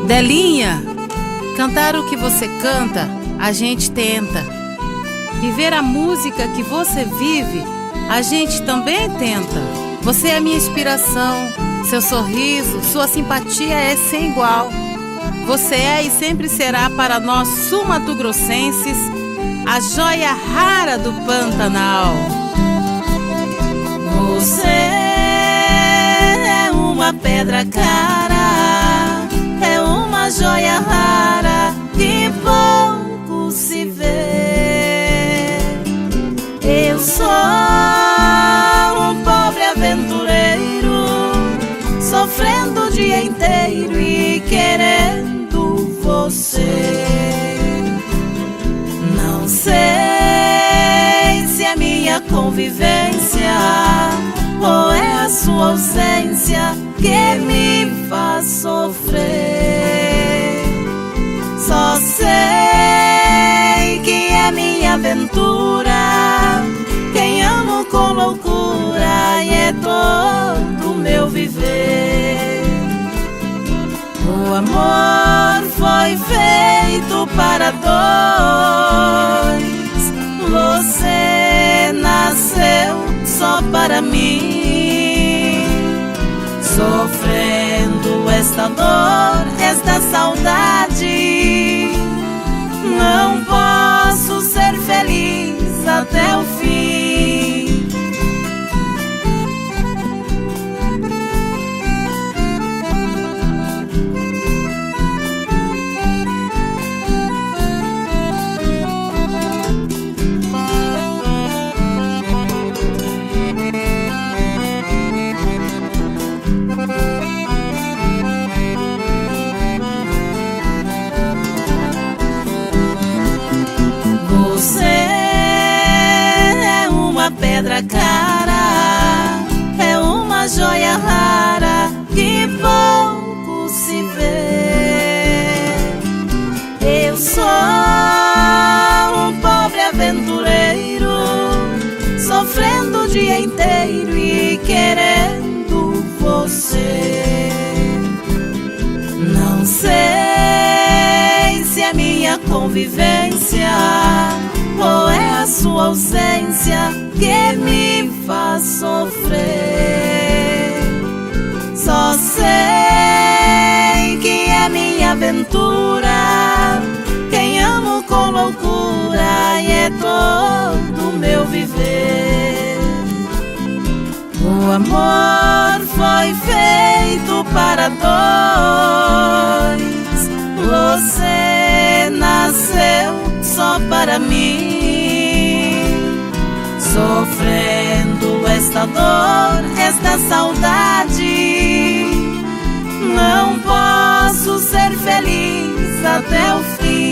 Delinha, cantar o que você canta, a gente tenta. Viver a música que você vive, a gente também tenta. Você é minha inspiração, seu sorriso, sua simpatia é sem igual. Você é e sempre será para nós sul-mato-grossenses a joia rara do Pantanal. Você é uma pedra cara, é uma joia rara que pouco se vê. Eu sou um pobre aventureiro, sofrendo o dia inteiro e querendo você. Não sei se é minha convivência ou é a sua ausência que me faz sofrer. Só sei que é minha aventura, quem amo com loucura e é todo o meu viver. O amor foi feito para dois, você nasceu só para mim. Sofrendo esta dor, esta saudade, não posso ser feliz até o fim. Você é uma pedra cara, é uma joia rara que pouco se vê. Eu sou um pobre aventureiro, sofrendo o dia inteiro e querendo você. Não sei se é minha convivência ou é a sua ausência que me faz sofrer. Só sei que é minha aventura, quem amo com loucura e é todo o meu viver. O amor foi feito para dois, você nasceu só para mim. Sofrendo esta dor, esta saudade, não posso ser feliz até o fim.